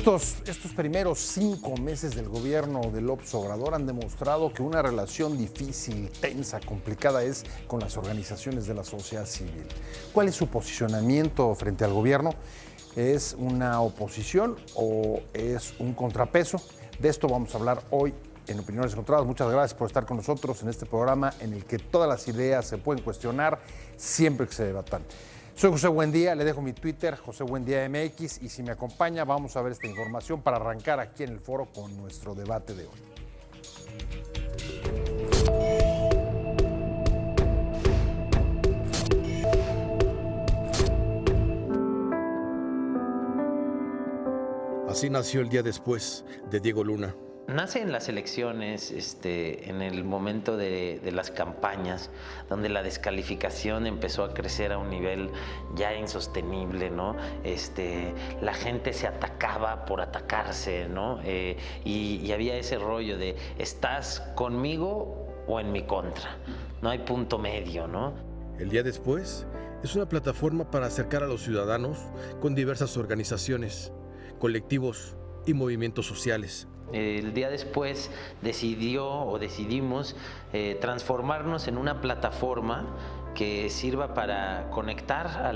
Estos primeros 5 meses del gobierno de López Obrador han demostrado que una relación difícil, tensa, complicada es con las organizaciones de la sociedad civil. ¿Cuál es su posicionamiento frente al gobierno? ¿Es una oposición o es un contrapeso? De esto vamos a hablar hoy en Opiniones Encontradas. Muchas gracias por estar con nosotros en este programa en el que todas las ideas se pueden cuestionar siempre que se debatan. Soy José Buendía, le dejo mi Twitter, José Buendía MX, y si me acompaña vamos a ver esta información para arrancar aquí en el foro con nuestro debate de hoy. Así nació El día después, de Diego Luna. Nace en las elecciones, en el momento de las campañas, donde la descalificación empezó a crecer a un nivel ya insostenible, ¿no? La gente se atacaba por atacarse, ¿no? Y había ese rollo de ¿estás conmigo o en mi contra? No hay punto medio, ¿no? El día después es una plataforma para acercar a los ciudadanos con diversas organizaciones, colectivos y movimientos sociales. El día después decidimos transformarnos en una plataforma que sirva para conectar a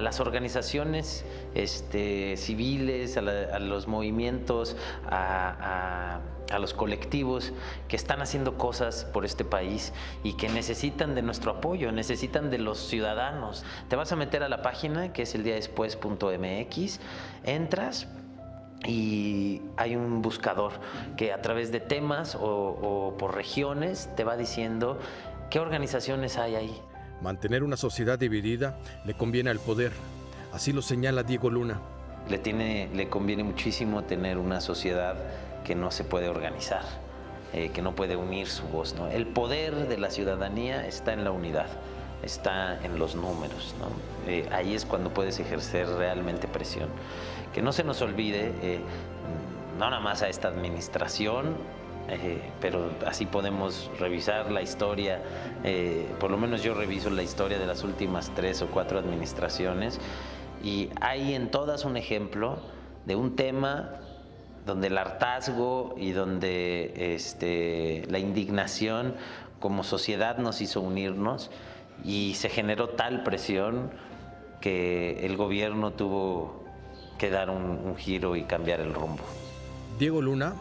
las organizaciones civiles, a los movimientos, a los colectivos que están haciendo cosas por este país y que necesitan de nuestro apoyo, necesitan de los ciudadanos. Te vas a meter a la página que es eldiadespues.mx, entras y hay un buscador que a través de temas o por regiones te va diciendo qué organizaciones hay ahí. Mantener una sociedad dividida le conviene al poder, así lo señala Diego Luna. Le conviene muchísimo tener una sociedad que no se puede organizar, que no puede unir su voz, ¿no? El poder de la ciudadanía está en la unidad, está en los números, ¿no? Ahí es cuando puedes ejercer realmente presión. Que no se nos olvide, no nada más a esta administración, pero así podemos revisar la historia, por lo menos yo reviso la historia de las últimas 3 o 4 administraciones, y hay en todas un ejemplo de un tema donde el hartazgo y donde la indignación como sociedad nos hizo unirnos y se generó tal presión que el gobierno tuvo que dar un giro y cambiar el rumbo. Diego Luna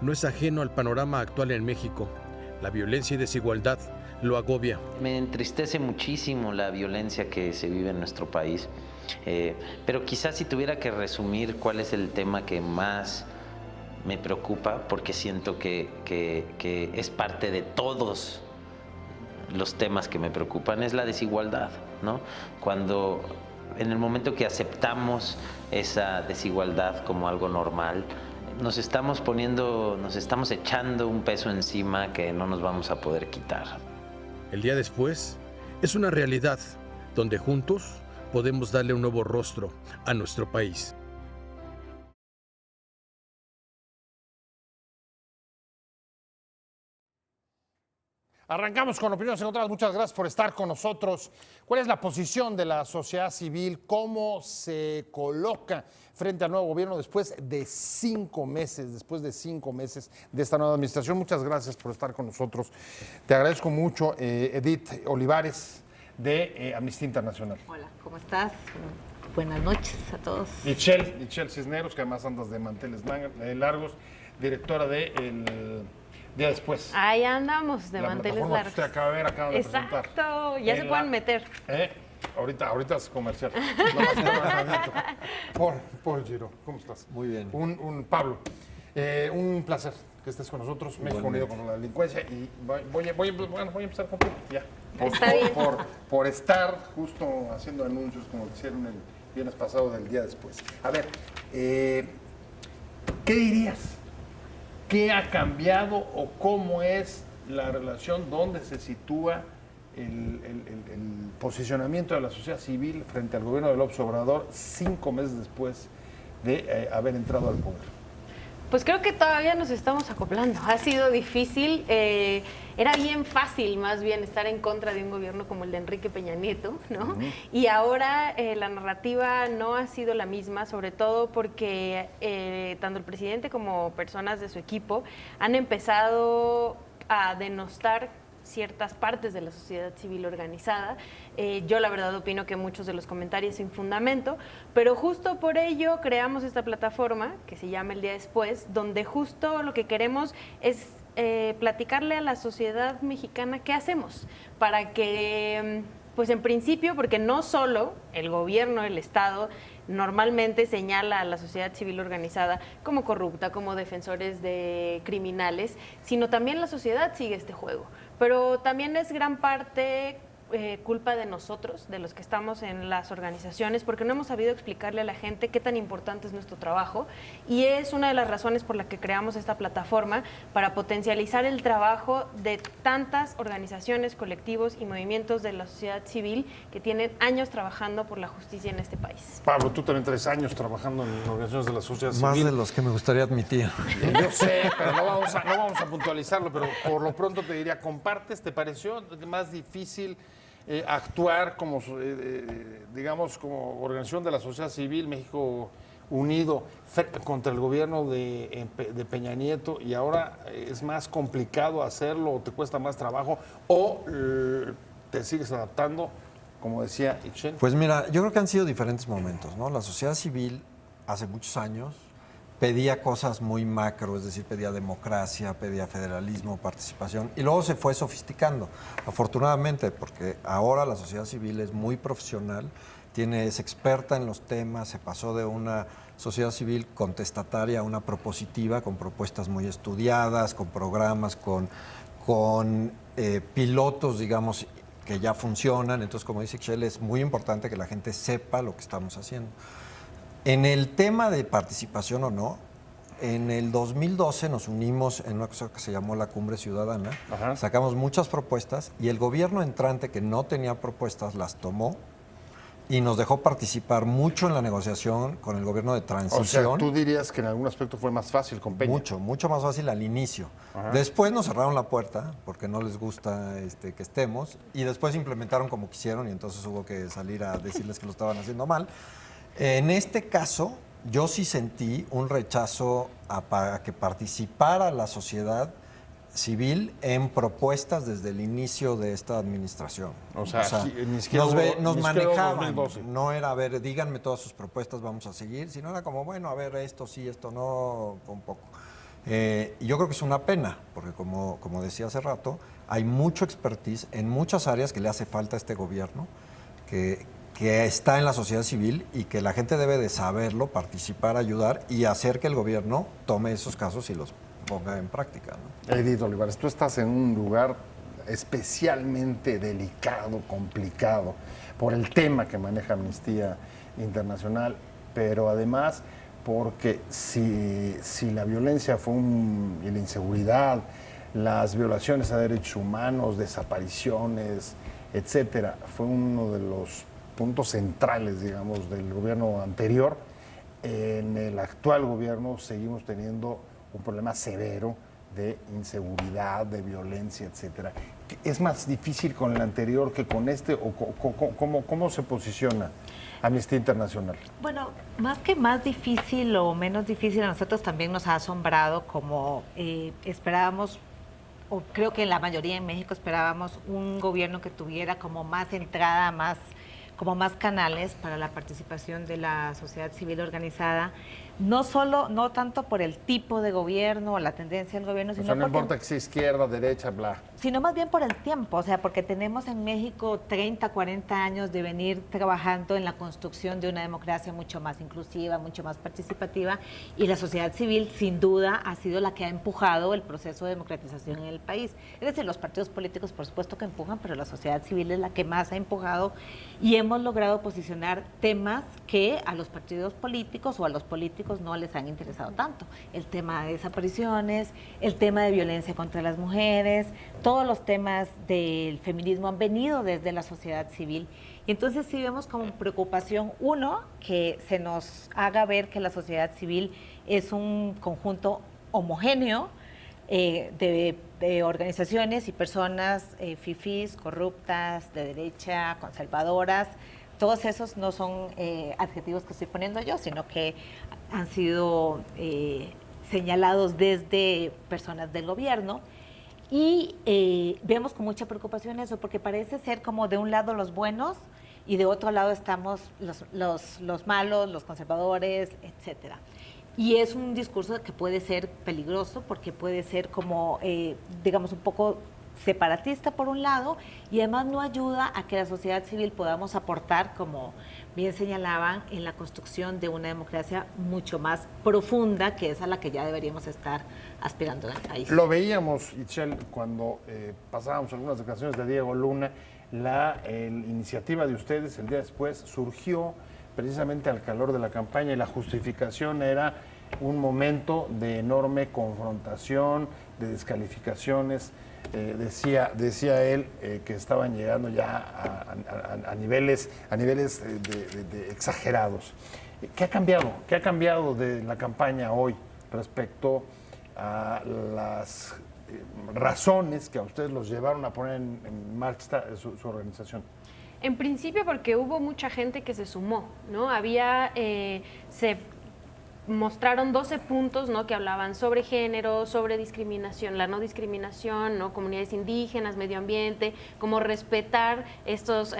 no es ajeno al panorama actual en México. La violencia y desigualdad lo agobia. Me entristece muchísimo la violencia que se vive en nuestro país, pero quizás si tuviera que resumir cuál es el tema que más me preocupa, porque siento que es parte de todos los temas que me preocupan, es la desigualdad, ¿no? Cuando en el momento que aceptamos esa desigualdad como algo normal, nos estamos echando un peso encima que no nos vamos a poder quitar. El día después es una realidad donde juntos podemos darle un nuevo rostro a nuestro país. Arrancamos con Opiniones Encontradas. Muchas gracias por estar con nosotros. ¿Cuál es la posición de la sociedad civil? ¿Cómo se coloca frente al nuevo gobierno después de 5 meses, de esta nueva administración? Muchas gracias por estar con nosotros. Te agradezco mucho, Edith Olivares, de Amnistía Internacional. Hola, ¿cómo estás? Buenas noches a todos. Michelle Cisneros, que además andas de manteles largos, directora de El Día Después. Ahí andamos, de manteles largos. Que usted acaba de presentar. Exacto, ya se pueden meter. Ahorita es comercial. Paul Giro, ¿cómo estás? Muy bien. Pablo, un placer que estés con nosotros. México unido con la delincuencia. Y voy a empezar contigo. Ya. Por estar justo haciendo anuncios como lo hicieron el viernes pasado del Día Después. A ver, ¿qué dirías? ¿Qué ha cambiado o cómo es la relación, dónde se sitúa el posicionamiento de la sociedad civil frente al gobierno de López Obrador 5 meses después de haber entrado al poder? Pues creo que todavía nos estamos acoplando. Ha sido difícil. Era bien fácil, más bien, estar en contra de un gobierno como el de Enrique Peña Nieto, ¿no? Y ahora la narrativa no ha sido la misma, sobre todo porque tanto el presidente como personas de su equipo han empezado a denostar ciertas partes de la sociedad civil organizada. Yo la verdad opino que muchos de los comentarios sin fundamento, pero justo por ello creamos esta plataforma que se llama El Día Después, donde justo lo que queremos es platicarle a la sociedad mexicana qué hacemos para que, pues en principio, porque no solo el gobierno, el Estado, normalmente señala a la sociedad civil organizada como corrupta, como defensores de criminales, sino también la sociedad sigue este juego. Pero también es gran parte culpa de nosotros, de los que estamos en las organizaciones, porque no hemos sabido explicarle a la gente qué tan importante es nuestro trabajo, y es una de las razones por la que creamos esta plataforma, para potencializar el trabajo de tantas organizaciones, colectivos y movimientos de la sociedad civil que tienen años trabajando por la justicia en este país. Pablo, tú también 3 años trabajando en organizaciones de la sociedad civil. Más de los que me gustaría admitir. Yo sé, pero no vamos a puntualizarlo, pero por lo pronto te diría, ¿compartes? ¿Te pareció más difícil actuar como, digamos, como organización de la sociedad civil, México Unido, contra el gobierno de Peña Nieto, y ahora es más complicado hacerlo, o te cuesta más trabajo, o te sigues adaptando, como decía Ixchel? Pues mira, yo creo que han sido diferentes momentos, ¿no? La sociedad civil hace muchos años pedía cosas muy macro, es decir, pedía democracia, pedía federalismo, participación, y luego se fue sofisticando, afortunadamente, porque ahora la sociedad civil es muy profesional, es experta en los temas, se pasó de una sociedad civil contestataria a una propositiva, con propuestas muy estudiadas, con programas, con pilotos, digamos, que ya funcionan. Entonces, como dice Ixchel, es muy importante que la gente sepa lo que estamos haciendo. En el tema de participación o no, en el 2012 nos unimos en una cosa que se llamó la Cumbre Ciudadana. Ajá. Sacamos muchas propuestas y el gobierno entrante, que no tenía propuestas, las tomó y nos dejó participar mucho en la negociación con el gobierno de transición. O sea, ¿tú dirías que en algún aspecto fue más fácil con Peña? Mucho más fácil al inicio. Ajá. Después nos cerraron la puerta porque no les gusta que estemos, y después implementaron como quisieron y entonces hubo que salir a decirles que lo estaban haciendo mal. En este caso, yo sí sentí un rechazo a que participara la sociedad civil en propuestas desde el inicio de esta administración. O sea ni siquiera nos manejaban. No era, a ver, díganme todas sus propuestas, vamos a seguir, sino era como, bueno, a ver, esto sí, esto no, un poco. Y yo creo que es una pena, porque como decía hace rato, hay mucho expertise en muchas áreas que le hace falta a este gobierno, que está en la sociedad civil y que la gente debe de saberlo, participar, ayudar y hacer que el gobierno tome esos casos y los ponga en práctica, ¿no? Edith Olivares, tú estás en un lugar especialmente delicado, complicado, por el tema que maneja Amnistía Internacional, pero además porque si la violencia y la inseguridad, las violaciones a derechos humanos, desapariciones, etcétera, fue uno de los puntos centrales, digamos, del gobierno anterior, en el actual gobierno seguimos teniendo un problema severo de inseguridad, de violencia, etcétera. ¿Es más difícil con el anterior que con este, o cómo se posiciona Amnistía Internacional? Bueno, más que más difícil o menos difícil, a nosotros también nos ha asombrado, como esperábamos, o creo que la mayoría en México esperábamos un gobierno que tuviera como más entrada, más canales para la participación de la sociedad civil organizada, no tanto por el tipo de gobierno o la tendencia del gobierno, sino no importa que sea izquierda, derecha, bla. Sino más bien por el tiempo, o sea, porque tenemos en México 30, 40 años de venir trabajando en la construcción de una democracia mucho más inclusiva, mucho más participativa, y la sociedad civil sin duda ha sido la que ha empujado el proceso de democratización en el país. Es decir, los partidos políticos por supuesto que empujan, pero la sociedad civil es la que más ha empujado, y hemos logrado posicionar temas que a los partidos políticos o a los políticos no les han interesado tanto. El tema de desapariciones, el tema de violencia contra las mujeres, todos los temas del feminismo han venido desde la sociedad civil, Y entonces sí vemos como preocupación, uno, que se nos haga ver que la sociedad civil es un conjunto homogéneo de organizaciones y personas fifís, corruptas, de derecha, conservadoras. Todos esos no son adjetivos que estoy poniendo yo, sino que han sido señalados desde personas del gobierno. Y vemos con mucha preocupación eso, porque parece ser como de un lado los buenos y de otro lado estamos los malos, los conservadores, etcétera. Y es un discurso que puede ser peligroso porque puede ser como, digamos, un poco separatista por un lado, y además no ayuda a que la sociedad civil podamos aportar, como bien señalaban, en la construcción de una democracia mucho más profunda, que es a la que ya deberíamos estar aspirando en el país. Lo veíamos, Itzel, cuando pasábamos algunas declaraciones de Diego Luna, la iniciativa de ustedes el día después surgió precisamente al calor de la campaña y la justificación era un momento de enorme confrontación, de descalificaciones. Decía él que estaban llegando ya a niveles de exagerados. ¿Qué ha cambiado? ¿Qué ha cambiado de la campaña hoy respecto a las razones que a ustedes los llevaron a poner en marcha su organización? En principio porque hubo mucha gente que se sumó, ¿no? Se mostraron 12 puntos, ¿no?, que hablaban sobre género, sobre discriminación, la no discriminación, ¿no?, comunidades indígenas, medio ambiente, como respetar estos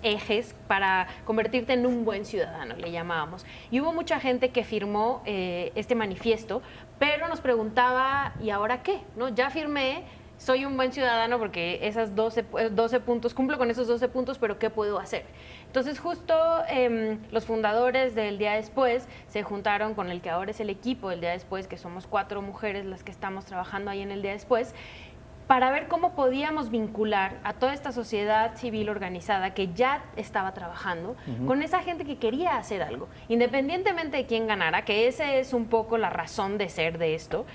ejes para convertirte en un buen ciudadano, le llamábamos. Y hubo mucha gente que firmó este manifiesto, pero nos preguntaba, ¿y ahora qué? ¿No? Ya firmé, soy un buen ciudadano porque esas 12 puntos, cumplo con esos 12 puntos, pero ¿qué puedo hacer? Entonces justo los fundadores del Día Después se juntaron con el que ahora es el equipo del Día Después, que somos 4 mujeres las que estamos trabajando ahí en el Día Después, para ver cómo podíamos vincular a toda esta sociedad civil organizada que ya estaba trabajando con esa gente que quería hacer algo, independientemente de quién ganara, que esa es un poco la razón de ser de esto,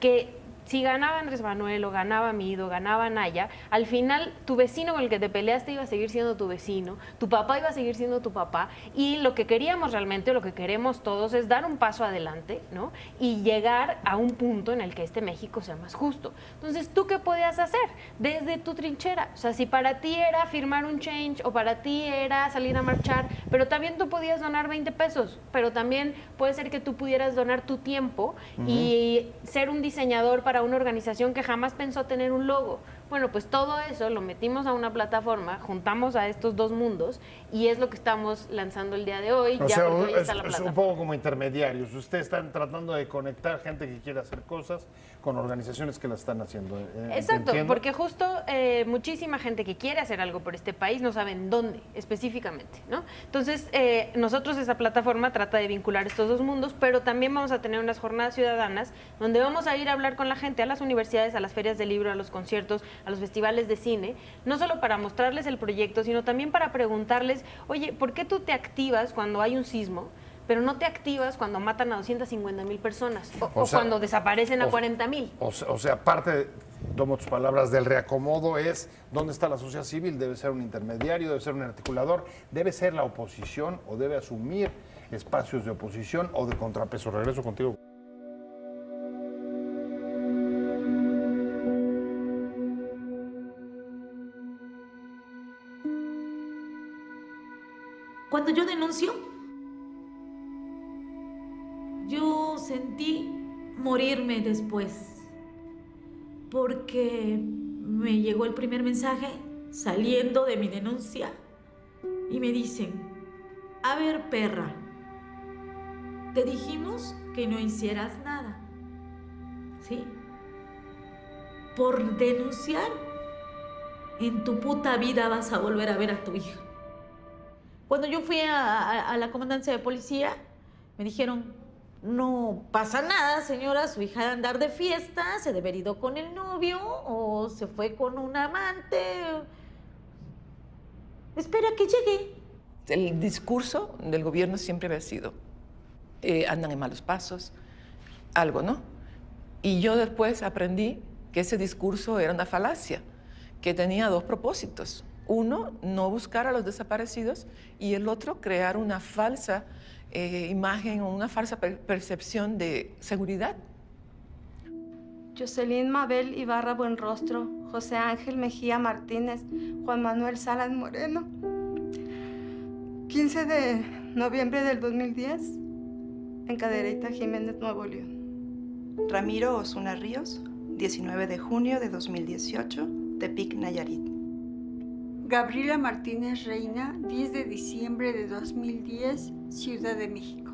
que si ganaba Andrés Manuel o ganaba Mido, ganaba Naya, al final tu vecino con el que te peleaste iba a seguir siendo tu vecino, tu papá iba a seguir siendo tu papá, y lo que queríamos realmente, o lo que queremos todos, es dar un paso adelante, ¿no?, y llegar a un punto en el que este México sea más justo. Entonces, ¿tú qué podías hacer desde tu trinchera? O sea, si para ti era firmar un change o para ti era salir a marchar, pero también tú podías donar 20 pesos, pero también puede ser que tú pudieras donar tu tiempo y ser un diseñador para una organización que jamás pensó tener un logo. Bueno, pues todo eso lo metimos a una plataforma, juntamos a estos dos mundos y es lo que estamos lanzando el día de hoy. O ya sea, porque hoy está la es plataforma. un poco como intermediarios. Ustedes están tratando de conectar gente que quiere hacer cosas con organizaciones que las están haciendo. Exacto, ¿entiendo? porque justo muchísima gente que quiere hacer algo por este país no saben dónde específicamente, ¿no? Entonces, nosotros esa plataforma trata de vincular estos dos mundos, pero también vamos a tener unas jornadas ciudadanas donde vamos a ir a hablar con la gente, a las universidades, a las ferias de libro, a los conciertos, a los festivales de cine, no solo para mostrarles el proyecto, sino también para preguntarles, oye, ¿por qué tú te activas cuando hay un sismo, pero no te activas cuando matan a 250,000 personas o sea, cuando desaparecen a 40,000? O sea, parte, tomo tus palabras, del reacomodo es dónde está la sociedad civil. Debe ser un intermediario, debe ser un articulador, debe ser la oposición o debe asumir espacios de oposición o de contrapeso. Regreso contigo. Cuando yo denuncio, yo sentí morirme después, porque me llegó el primer mensaje saliendo de mi denuncia y me dicen, a ver, perra, te dijimos que no hicieras nada, ¿sí? Por denunciar, en tu puta vida vas a volver a ver a tu hija. Cuando yo fui a la comandancia de policía, me dijeron, no pasa nada, señora, su hija de andar de fiesta, se debe haber ido con el novio o se fue con un amante. Espera que llegue. El discurso del gobierno siempre había sido, andan en malos pasos, algo, ¿no? Y yo después aprendí que ese discurso era una falacia, que tenía dos propósitos. Uno, no buscar a los desaparecidos, y el otro, crear una falsa imagen o una falsa percepción de seguridad. Jocelyn Mabel Ibarra Buenrostro, José Ángel Mejía Martínez, Juan Manuel Salas Moreno. 15 de noviembre del 2010, en Cadereyta, Jiménez, Nuevo León. Ramiro Osuna Ríos, 19 de junio de 2018, Tepic, Nayarit. Gabriela Martínez Reina, 10 de diciembre de 2010, Ciudad de México.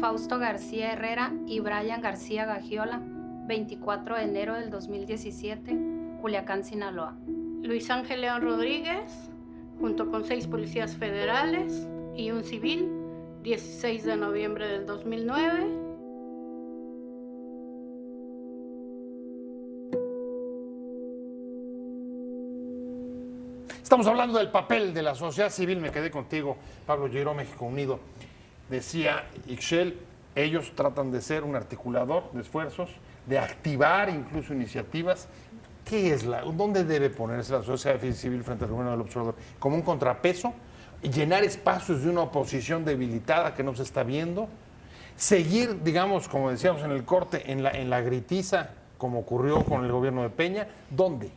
Fausto García Herrera y Brian García Gagiola, 24 de enero del 2017, Culiacán, Sinaloa. Luis Ángel León Rodríguez, junto con 6 policías federales y un civil, 16 de noviembre del 2009. Estamos hablando del papel de la sociedad civil. Me quedé contigo, Pablo Lleiro, México Unido. Decía Ixchel, ellos tratan de ser un articulador de esfuerzos, de activar incluso iniciativas. ¿Dónde debe ponerse la sociedad civil frente al gobierno del observador? ¿Como un contrapeso? ¿Llenar espacios de una oposición debilitada que no se está viendo? ¿Seguir, digamos, como decíamos en el corte, en la gritiza, como ocurrió con el gobierno de Peña? ¿Dónde?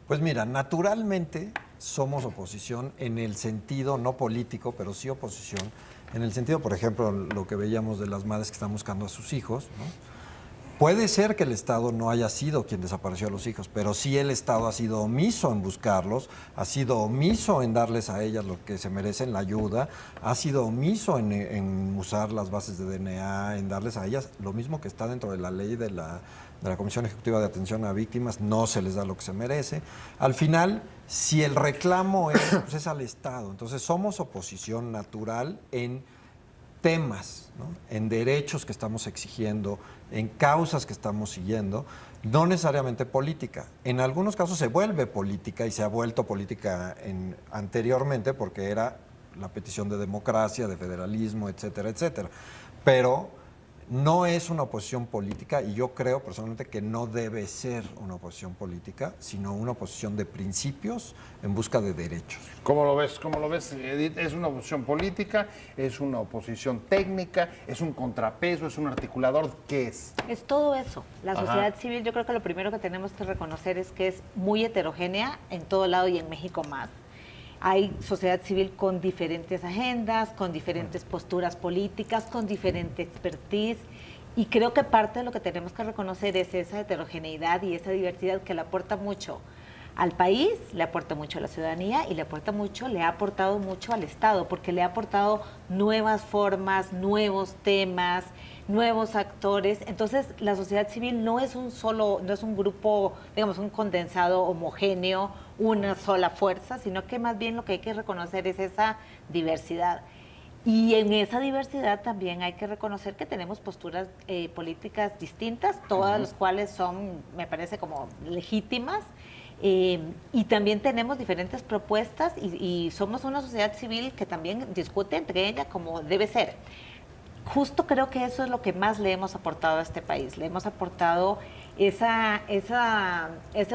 Pues mira, naturalmente somos oposición en el sentido no político, pero sí oposición, en el sentido, por ejemplo, lo que veíamos de las madres que están buscando a sus hijos, ¿no? Puede ser que el Estado no haya sido quien desapareció a los hijos, pero sí el Estado ha sido omiso en buscarlos, ha sido omiso en darles a ellas lo que se merecen, la ayuda, ha sido omiso en usar las bases de DNA, en darles a ellas lo mismo que está dentro de la ley de la Comisión Ejecutiva de Atención a Víctimas, no se les da lo que se merece. Al final, si el reclamo pues es al Estado, entonces somos oposición natural en temas, ¿no? En derechos que estamos exigiendo, en causas que estamos siguiendo, no necesariamente política. En algunos casos se vuelve política y se ha vuelto política anteriormente porque era la petición de democracia, de federalismo, etcétera, etcétera. Pero no es una oposición política y yo creo personalmente que no debe ser una oposición política, sino una oposición de principios en busca de derechos. ¿Cómo lo ves? ¿Cómo lo ves, Edith? ¿Es una oposición política? ¿Es una oposición técnica? ¿Es un contrapeso? ¿Es un articulador? ¿Qué es? Es todo eso. La sociedad civil, yo creo que lo primero que tenemos que reconocer es que es muy heterogénea en todo lado y en México más. Hay sociedad civil con diferentes agendas, con diferentes posturas políticas, con diferente expertise, y creo que parte de lo que tenemos que reconocer es esa heterogeneidad y esa diversidad que le aporta mucho al país, le aporta mucho a la ciudadanía y le ha aportado mucho al Estado, porque le ha aportado nuevas formas, nuevos temas, nuevos actores. Entonces, la sociedad civil no es un grupo, digamos, un condensado homogéneo, una sola fuerza, sino que más bien lo que hay que reconocer es esa diversidad. Y en esa diversidad también hay que reconocer que tenemos posturas políticas distintas, todas las cuales son, me parece, como legítimas. Y también tenemos diferentes propuestas y somos una sociedad civil que también discute entre ella como debe ser. Justo creo que eso es lo que más le hemos aportado a este país. Le hemos aportado ese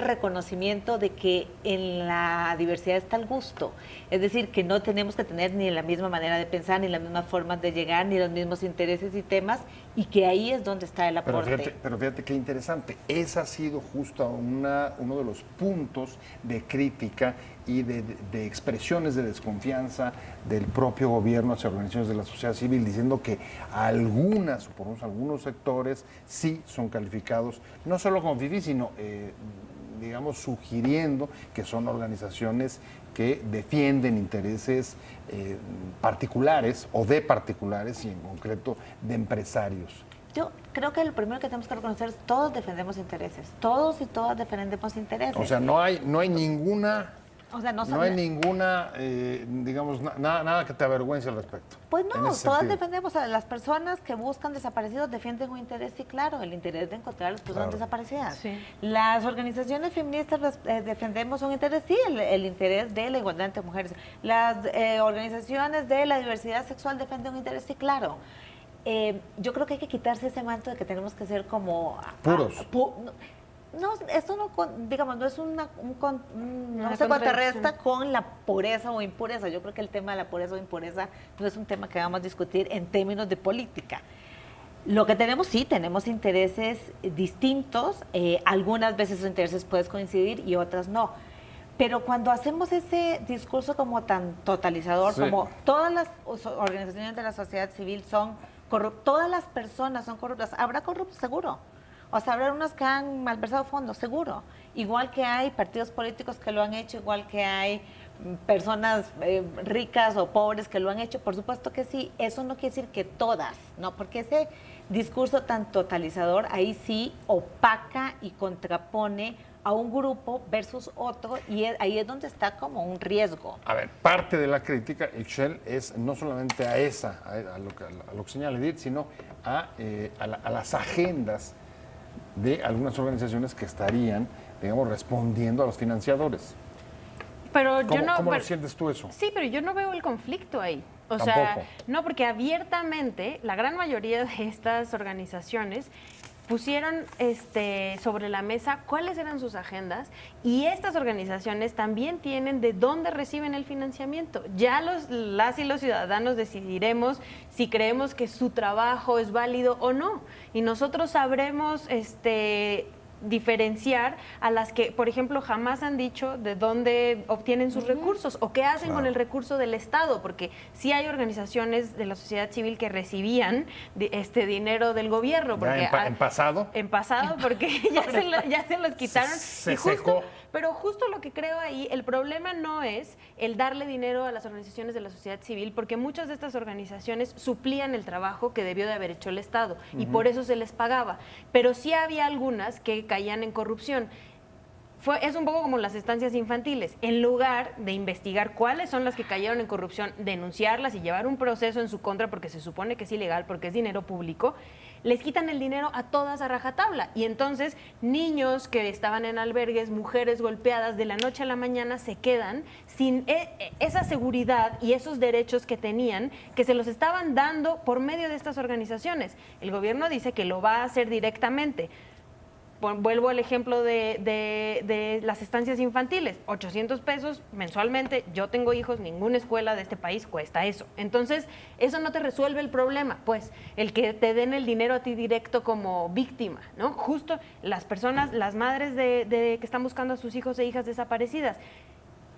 reconocimiento de que en la diversidad está el gusto. Es decir, que no tenemos que tener ni la misma manera de pensar, ni las mismas formas de llegar, ni los mismos intereses y temas, y que ahí es donde está el aporte. Pero fíjate qué interesante. Ese ha sido justo uno de los puntos de crítica y de expresiones de desconfianza del propio gobierno hacia organizaciones de la sociedad civil, diciendo que algunos sectores sí son calificados, no solo como FIFI, sino, digamos, sugiriendo que son organizaciones que defienden intereses particulares o de particulares y en concreto de empresarios. Yo creo que lo primero que tenemos que reconocer es que todos defendemos intereses, todos y todas defendemos intereses. O sea, no hay ninguna... O sea, no hay ninguna, digamos, nada que te avergüence al respecto. Pues no, todas defendemos a las personas que buscan desaparecidos, defienden un interés, sí, claro, el interés de encontrar a las personas desaparecidas. Sí. Las organizaciones feministas defendemos un interés, sí, el interés de la igualdad entre mujeres. Las organizaciones de la diversidad sexual defienden un interés, sí, claro. Yo creo que hay que quitarse ese manto de que tenemos que ser como... puros. No, esto no, digamos, no es no se contradicción. contrarresta con la pureza o impureza. Yo creo que el tema de la pureza o impureza no es un tema que vamos a discutir en términos de política. Lo que tenemos, sí, tenemos intereses distintos. Algunas veces esos intereses pueden coincidir y otras no. Pero cuando hacemos ese discurso como tan totalizador, sí, como todas las organizaciones de la sociedad civil son corruptas, todas las personas son corruptas, habrá corruptos, seguro. O sea, habrá unos que han malversado fondos, seguro. Igual que hay partidos políticos que lo han hecho, igual que hay personas ricas o pobres que lo han hecho, por supuesto que sí. Eso no quiere decir que todas, ¿no? Porque ese discurso tan totalizador ahí sí opaca y contrapone a un grupo versus otro, y ahí es donde está como un riesgo. A ver, parte de la crítica, Ixchel, es no solamente a lo que señala Edith, sino a las agendas de algunas organizaciones que estarían, digamos, respondiendo a los financiadores. Pero yo no, ¿Cómo lo sientes tú eso? Sí, pero yo no veo el conflicto ahí. O Tampoco. sea, no, porque abiertamente la gran mayoría de estas organizaciones pusieron sobre la mesa cuáles eran sus agendas, y estas organizaciones también tienen de dónde reciben el financiamiento. Ya las y los ciudadanos decidiremos si creemos que su trabajo es válido o no, y nosotros sabremos diferenciar a las que, por ejemplo, jamás han dicho de dónde obtienen sus recursos o qué hacen con el recurso del Estado, porque sí hay organizaciones de la sociedad civil que recibían dinero del gobierno. Porque ¿En pasado? En pasado, porque ya se los quitaron. Se secó. Pero justo lo que creo ahí, el problema no es el darle dinero a las organizaciones de la sociedad civil, porque muchas de estas organizaciones suplían el trabajo que debió de haber hecho el Estado, y por eso se les pagaba. Pero sí había algunas que caían en corrupción. Es un poco como las estancias infantiles. En lugar de investigar cuáles son las que cayeron en corrupción, denunciarlas y llevar un proceso en su contra, porque se supone que es ilegal, porque es dinero público, les quitan el dinero a todas a rajatabla. Y entonces niños que estaban en albergues, mujeres golpeadas, de la noche a la mañana se quedan sin esa seguridad y esos derechos que tenían, que se los estaban dando por medio de estas organizaciones. El gobierno dice que lo va a hacer directamente. Vuelvo al ejemplo de las estancias infantiles, 800 pesos mensualmente. Yo tengo hijos, ninguna escuela de este país cuesta eso. Entonces, eso no te resuelve el problema, pues, el que te den el dinero a ti directo como víctima, ¿no? Justo las personas, las madres que están buscando a sus hijos e hijas desaparecidas,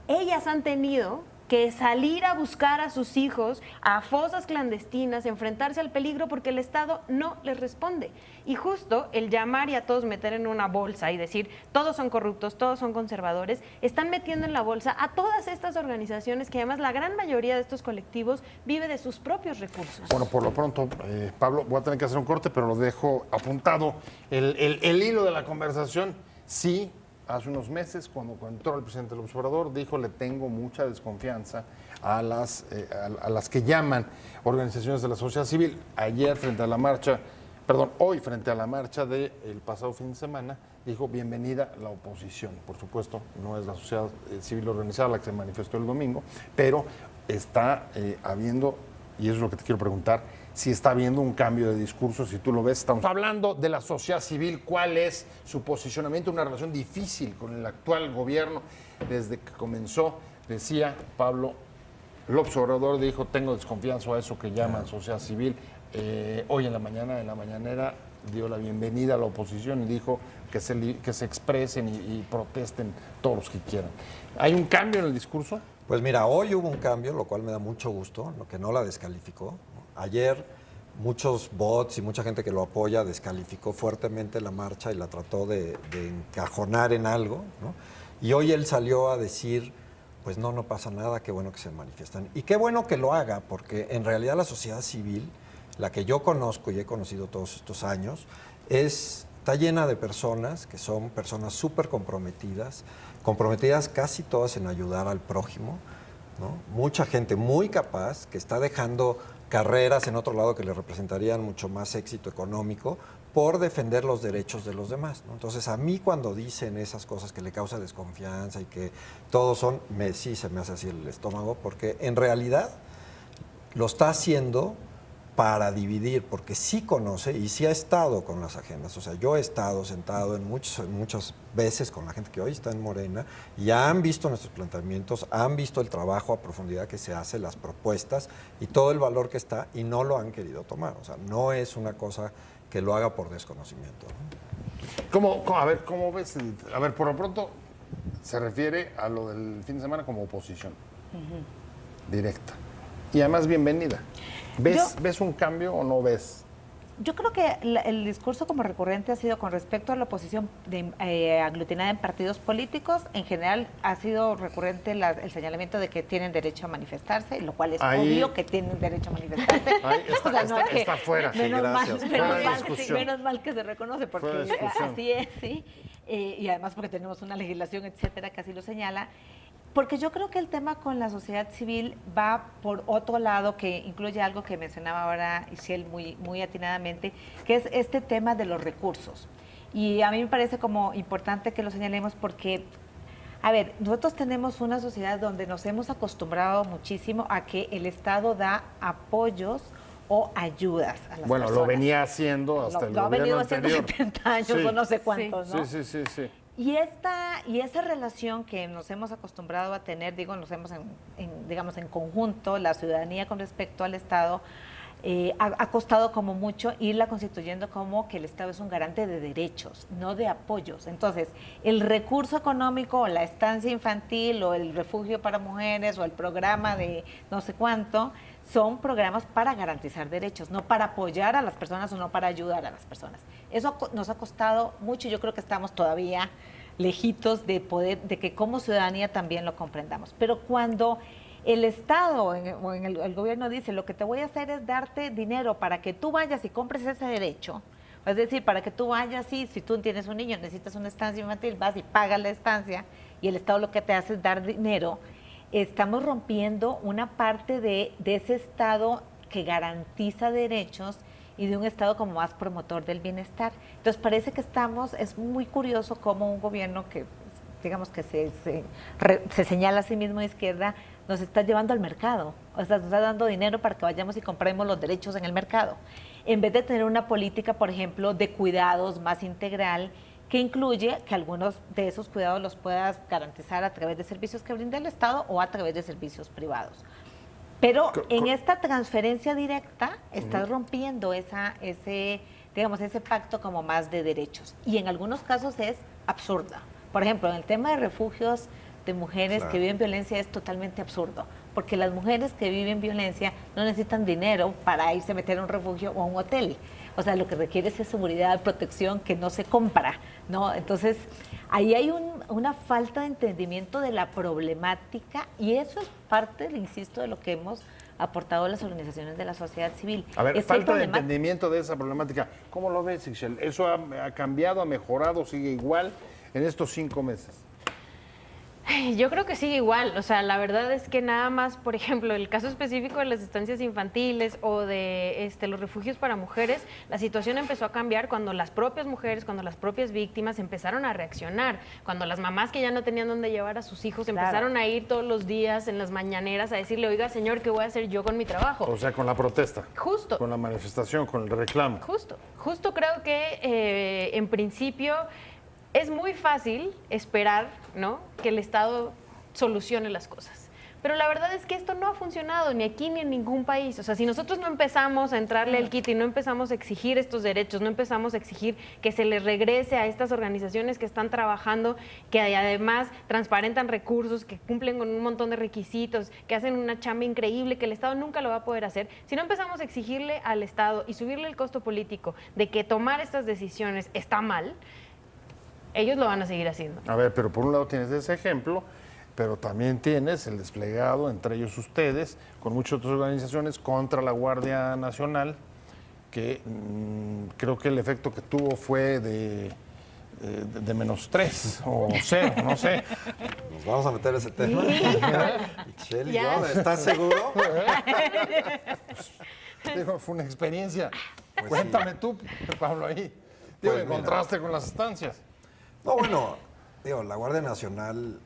ellas han tenido que salir a buscar a sus hijos a fosas clandestinas, enfrentarse al peligro porque el Estado no les responde. Y justo el llamar y a todos meter en una bolsa y decir todos son corruptos, todos son conservadores, están metiendo en la bolsa a todas estas organizaciones que además la gran mayoría de estos colectivos vive de sus propios recursos. Bueno, por lo pronto, Pablo, voy a tener que hacer un corte, pero lo dejo apuntado. El hilo de la conversación, sí. Hace unos meses, cuando entró el presidente López Obrador, dijo: le tengo mucha desconfianza a las que llaman organizaciones de la sociedad civil. Hoy frente a la marcha del pasado fin de semana, dijo: bienvenida la oposición. Por supuesto, no es la sociedad civil organizada la que se manifestó el domingo, pero está habiendo, y eso es lo que te quiero preguntar, si está habiendo un cambio de discurso, si tú lo ves. Estamos hablando de la sociedad civil, cuál es su posicionamiento, una relación difícil con el actual gobierno desde que comenzó. Decía Pablo, López Obrador dijo: tengo desconfianza a eso que llaman sociedad civil. Hoy en la mañanera dio la bienvenida a la oposición y dijo que se expresen y protesten todos los que quieran. ¿Hay un cambio en el discurso? Pues mira, hoy hubo un cambio, lo cual me da mucho gusto, lo que no la descalificó. Ayer muchos bots y mucha gente que lo apoya descalificó fuertemente la marcha y la trató de encajonar en algo, ¿no? Y hoy él salió a decir: pues no pasa nada, qué bueno que se manifiestan. Y qué bueno que lo haga, porque en realidad la sociedad civil, la que yo conozco y he conocido todos estos años, está llena de personas que son personas súper comprometidas casi todas en ayudar al prójimo, ¿no? Mucha gente muy capaz que está dejando carreras en otro lado que le representarían mucho más éxito económico por defender los derechos de los demás, ¿no? Entonces, a mí cuando dicen esas cosas que le causa desconfianza y que todos son, sí se me hace así el estómago, porque en realidad lo está haciendo para dividir, porque sí conoce y sí ha estado con las agendas. O sea, yo he estado sentado muchas veces con la gente que hoy está en Morena y han visto nuestros planteamientos, han visto el trabajo a profundidad que se hace, las propuestas y todo el valor que está, y no lo han querido tomar. O sea, no es una cosa que lo haga por desconocimiento, ¿no? A ver, ¿cómo ves? A ver, por lo pronto se refiere a lo del fin de semana como oposición directa. Y además, bienvenida. ¿Ves un cambio o no ves? Yo creo que el discurso como recurrente ha sido con respecto a la oposición aglutinada en partidos políticos. En general ha sido recurrente el señalamiento de que tienen derecho a manifestarse, lo cual es obvio que tienen derecho a manifestarse. Está fuera. Menos mal que se reconoce, porque así es, sí. Y además porque tenemos una legislación, etcétera, que así lo señala. Porque yo creo que el tema con la sociedad civil va por otro lado, que incluye algo que mencionaba ahora Ixchel muy atinadamente, que es este tema de los recursos. Y a mí me parece como importante que lo señalemos porque, a ver, nosotros tenemos una sociedad donde nos hemos acostumbrado muchísimo a que el Estado da apoyos o ayudas a las personas. Lo venía haciendo hasta el gobierno anterior. Lo ha venido haciendo 70 años o no sé cuántos, ¿no? Sí. Y esa relación que nos hemos acostumbrado a tener, nos hemos digamos en conjunto, la ciudadanía con respecto al Estado, ha costado como mucho irla constituyendo como que el Estado es un garante de derechos, no de apoyos. Entonces, el recurso económico o la estancia infantil o el refugio para mujeres o el programa de no sé cuánto, son programas para garantizar derechos, no para apoyar a las personas o no para ayudar a las personas. Eso nos ha costado mucho y yo creo que estamos todavía lejitos de que como ciudadanía también lo comprendamos. Pero cuando el Estado o el gobierno dice, lo que te voy a hacer es darte dinero para que tú vayas y compres ese derecho, es decir, para que tú vayas y si tú tienes un niño, necesitas una estancia infantil, vas y pagas la estancia y el Estado lo que te hace es dar dinero, estamos rompiendo una parte de ese Estado que garantiza derechos y de un Estado como más promotor del bienestar. Entonces parece que es muy curioso cómo un gobierno que, digamos que se señala a sí mismo de izquierda, nos está llevando al mercado, o sea, nos está dando dinero para que vayamos y compremos los derechos en el mercado, en vez de tener una política, por ejemplo, de cuidados más integral, que incluye que algunos de esos cuidados los puedas garantizar a través de servicios que brinda el Estado o a través de servicios privados. Pero en esta transferencia directa estás rompiendo ese pacto como más de derechos. Y en algunos casos es absurda. Por ejemplo, en el tema de refugios de mujeres que viven violencia es totalmente absurdo. Porque las mujeres que viven violencia no necesitan dinero para irse a meter a un refugio o a un hotel. O sea, lo que requiere es seguridad, protección que no se compra, ¿no? Entonces, ahí hay una falta de entendimiento de la problemática y eso es parte, insisto, de lo que hemos aportado las organizaciones de la sociedad civil. A ver, falta de entendimiento de esa problemática. ¿Cómo lo ves, Ixchel? ¿Eso ha cambiado, ha mejorado, sigue igual en estos 5 meses? Yo creo que sigue igual, o sea, la verdad es que nada más, por ejemplo, el caso específico de las estancias infantiles o de los refugios para mujeres, la situación empezó a cambiar cuando las propias mujeres, cuando las propias víctimas empezaron a reaccionar, cuando las mamás que ya no tenían dónde llevar a sus hijos empezaron a ir todos los días en las mañaneras a decirle, oiga, señor, ¿qué voy a hacer yo con mi trabajo? O sea, con la protesta. Justo. Con la manifestación, con el reclamo. Justo creo que en principio es muy fácil esperar, ¿no?, que el Estado solucione las cosas. Pero la verdad es que esto no ha funcionado ni aquí ni en ningún país. O sea, si nosotros no empezamos a entrarle al quite y no empezamos a exigir estos derechos, no empezamos a exigir que se les regrese a estas organizaciones que están trabajando, que además transparentan recursos, que cumplen con un montón de requisitos, que hacen una chamba increíble, que el Estado nunca lo va a poder hacer. Si no empezamos a exigirle al Estado y subirle el costo político de que tomar estas decisiones está mal, ellos lo van a seguir haciendo. A ver, pero por un lado tienes ese ejemplo, pero también tienes el desplegado, entre ellos ustedes, con muchas otras organizaciones, contra la Guardia Nacional, que creo que el efecto que tuvo fue de -3 o 0, no sé. Nos vamos a meter ese tema. Ixchel y yo, ¿estás seguro? Digo, fue una experiencia. Pues cuéntame tú, Pablo, ahí. Digo, en contraste con las estancias. No, bueno, la Guardia Nacional,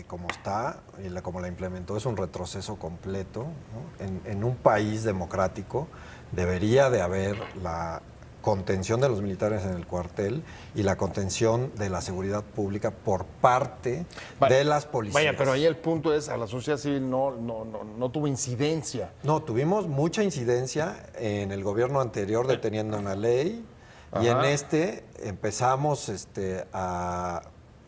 como está, como la implementó, es un retroceso completo, ¿no? En un país democrático debería de haber la contención de los militares en el cuartel y la contención de la seguridad pública por parte de las policías. Vaya, pero ahí el punto es, a la sociedad civil no tuvo incidencia. No, tuvimos mucha incidencia en el gobierno anterior deteniendo una ley y en empezamos a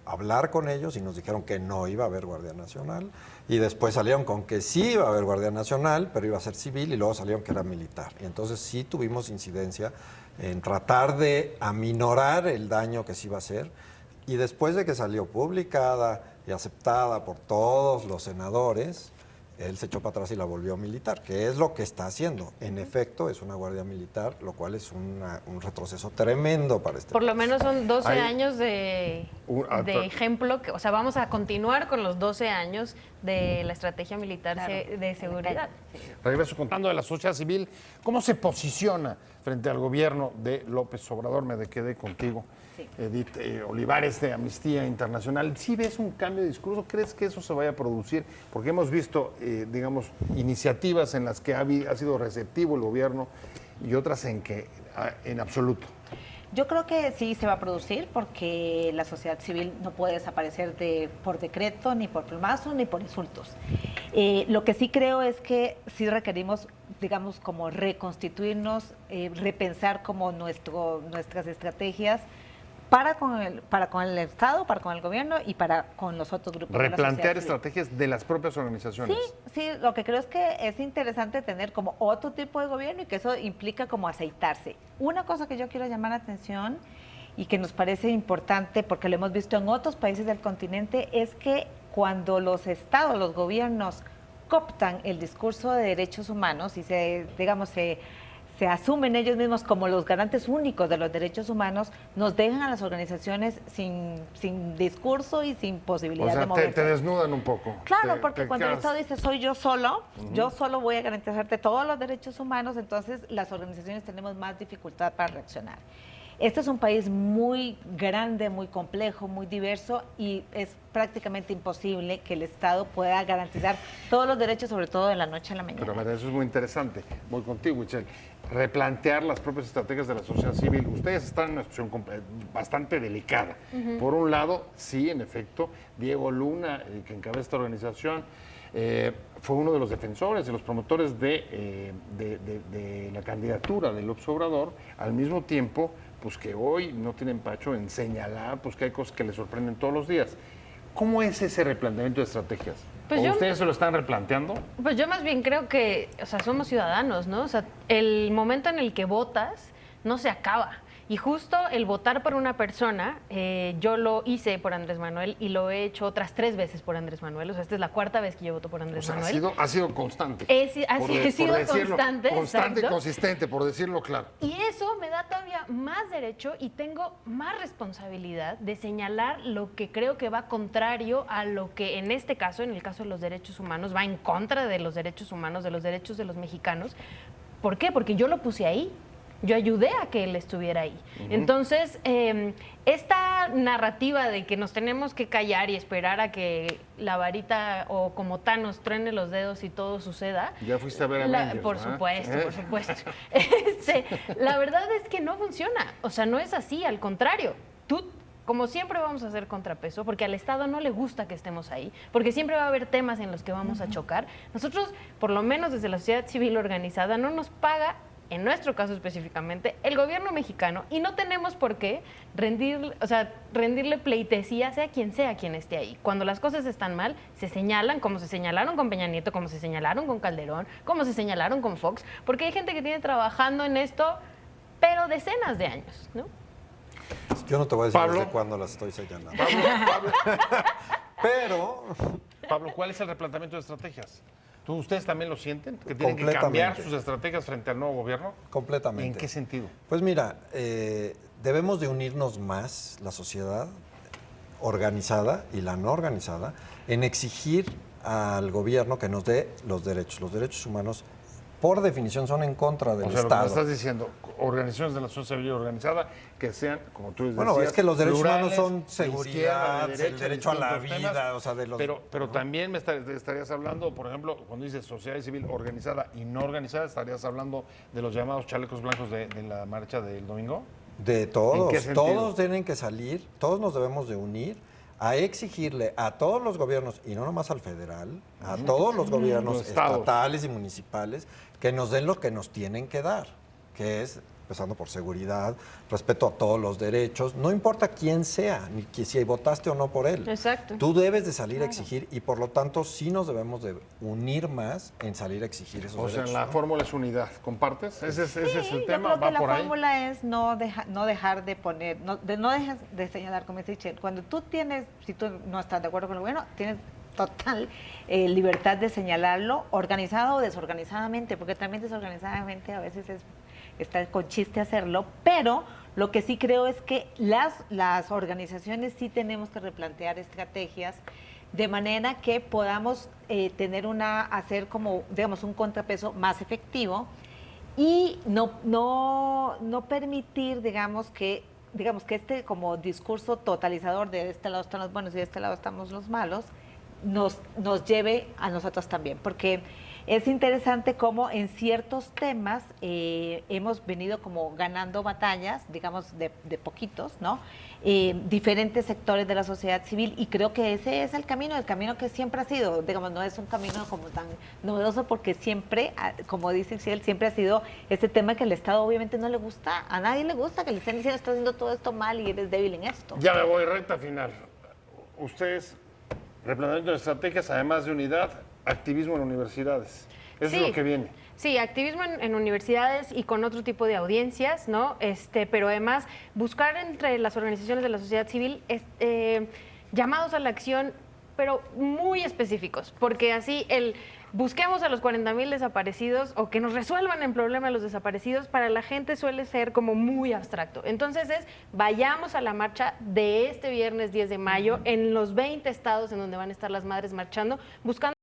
hablar con ellos y nos dijeron que no iba a haber Guardia Nacional y después salieron con que sí iba a haber Guardia Nacional, pero iba a ser civil y luego salieron que era militar. Y entonces sí tuvimos incidencia en tratar de aminorar el daño que se iba a hacer y después de que salió publicada y aceptada por todos los senadores, él se echó para atrás y la volvió militar, que es lo que está haciendo. En efecto, es una guardia militar, lo cual es un retroceso tremendo para este Por país. lo menos son 12 años de ejemplo, o sea, vamos a continuar con los 12 años de la estrategia militar de seguridad. Regreso contando de la sociedad civil, ¿cómo se posiciona frente al gobierno de López Obrador? Me quedé contigo. Sí. Edith Olivares, de Amnistía Internacional. ¿Sí ves un cambio de discurso? ¿Crees que eso se vaya a producir? Porque hemos visto, digamos, iniciativas en las que ha sido receptivo el gobierno y otras en que en absoluto. Yo creo que sí se va a producir porque la sociedad civil no puede desaparecer por decreto, ni por plumazo, ni por insultos. Lo que sí creo es que sí requerimos, digamos, como reconstituirnos, repensar como nuestras estrategias para con el Estado, para con el gobierno y para con los otros grupos. Replantear estrategias de las propias organizaciones. Sí, lo que creo es que es interesante tener como otro tipo de gobierno y que eso implica como aceitarse. Una cosa que yo quiero llamar la atención y que nos parece importante, porque lo hemos visto en otros países del continente, es que cuando los estados, los gobiernos cooptan el discurso de derechos humanos y se asumen ellos mismos como los garantes únicos de los derechos humanos, nos dejan a las organizaciones sin discurso y sin posibilidad de moverse. Te desnudan un poco. Claro, porque cuando el Estado dice soy yo solo voy a garantizarte todos los derechos humanos, entonces las organizaciones tenemos más dificultad para reaccionar. Este es un país muy grande, muy complejo, muy diverso y es prácticamente imposible que el Estado pueda garantizar todos los derechos, sobre todo de la noche a la mañana. Pero eso es muy interesante. Voy contigo, Michelle. Replantear las propias estrategias de la sociedad civil. Ustedes están en una situación bastante delicada. Por un lado, sí, en efecto, Diego Luna, que encabeza esta organización, fue uno de los defensores y los promotores de la candidatura de López Obrador, al mismo tiempo pues que hoy no tiene empacho en señalar pues que hay cosas que le sorprenden todos los días. ¿Cómo es ese replanteamiento de estrategias? Pues ¿Ustedes se lo están replanteando? Pues yo más bien creo que, o sea, somos ciudadanos, ¿no? O sea, el momento en el que votas no se acaba. Y justo el votar por una persona, yo lo hice por Andrés Manuel y lo he hecho otras 3 veces por Andrés Manuel. O sea, esta es la 4ª vez que yo voto por Andrés Manuel. Ha sido constante. He sido constante. Constante y consistente, por decirlo claro. Y eso me da todavía más derecho y tengo más responsabilidad de señalar lo que creo que va contrario a lo que en este caso, en el caso de los derechos humanos, va en contra de los derechos humanos, de los derechos de los mexicanos. ¿Por qué? Porque yo lo puse ahí. Yo ayudé a que él estuviera ahí. Entonces, esta narrativa de que nos tenemos que callar y esperar a que la varita o como Thanos truene los dedos y todo suceda. Ya fuiste a ver a Avengers, Por supuesto, por supuesto. La verdad es que no funciona. O sea, no es así, al contrario. Como siempre vamos a hacer contrapeso, porque al Estado no le gusta que estemos ahí, porque siempre va a haber temas en los que vamos a chocar. Nosotros, por lo menos desde la sociedad civil organizada, no nos paga, en nuestro caso específicamente, el gobierno mexicano, y no tenemos por qué rendirle pleitesía sea quien esté ahí. Cuando las cosas están mal, se señalan, como se señalaron con Peña Nieto, como se señalaron con Calderón, como se señalaron con Fox, porque hay gente que tiene trabajando en esto, pero decenas de años, ¿no? Yo no te voy a decir desde cuándo las estoy señalando. Pablo, ¿cuál es el replanteamiento de estrategias? ¿Ustedes también lo sienten? ¿Que tienen que cambiar sus estrategias frente al nuevo gobierno? Completamente. ¿En qué sentido? Pues mira, debemos de unirnos más, la sociedad organizada y la no organizada, en exigir al gobierno que nos dé los derechos. Los derechos humanos por definición son en contra del O sea, Estado. lo que me estás diciendo, organizaciones de la sociedad civil organizada que sean, como tú decías, Bueno, es que los derechos humanos son de seguridad, izquierda, de el derecha, derecho a la distintos vida, temas, o sea, de los... Pero también me estarías hablando, por ejemplo, cuando dices sociedad civil organizada y no organizada, estarías hablando de los llamados chalecos blancos de la marcha del domingo. De ¿En todos, qué sentido? todos tienen que salir, todos nos debemos de unir a exigirle a todos los gobiernos, y no nomás al federal, a todos los gobiernos Los estados. estatales y municipales, que nos den lo que nos tienen que dar, que es, empezando por seguridad, respeto a todos los derechos, no importa quién sea, ni que si votaste o no por él. Exacto. Tú debes de salir a exigir y por lo tanto sí nos debemos de unir más en salir a exigir esos O sea, derechos. la fórmula es unidad. ¿Compartes? Ese es el Yo tema, creo va que la por ahí. fórmula es no dejar de poner, no dejas de señalar, como dice Michelle, cuando tú tienes, si tú no estás de acuerdo con lo bueno, tienes total libertad de señalarlo, organizado o desorganizadamente, porque también desorganizadamente a veces está con chiste hacerlo, pero lo que sí creo es que las organizaciones sí tenemos que replantear estrategias de manera que podamos hacer como, digamos, un contrapeso más efectivo y no permitir, digamos que este como discurso totalizador de este lado están los buenos y de este lado estamos los malos, nos lleve a nosotros también, porque es interesante cómo en ciertos temas hemos venido como ganando batallas, digamos, de poquitos, ¿no? Diferentes sectores de la sociedad civil, y creo que ese es el camino que siempre ha sido, digamos, no es un camino como tan novedoso porque siempre, como dice Ixchel, siempre ha sido este tema que el Estado obviamente no le gusta, a nadie le gusta que le estén diciendo estás haciendo todo esto mal y eres débil en esto. Ya me voy, recta final. Ustedes, replanteamiento de estrategias, además de unidad, activismo en universidades. Eso es lo que viene. Sí, activismo en universidades y con otro tipo de audiencias, ¿no? Pero además buscar entre las organizaciones de la sociedad civil llamados a la acción, pero muy específicos, porque así busquemos a los 40,000 desaparecidos o que nos resuelvan el problema de los desaparecidos, para la gente suele ser como muy abstracto. Entonces vayamos a la marcha de este viernes 10 de mayo en los 20 estados en donde van a estar las madres marchando, buscando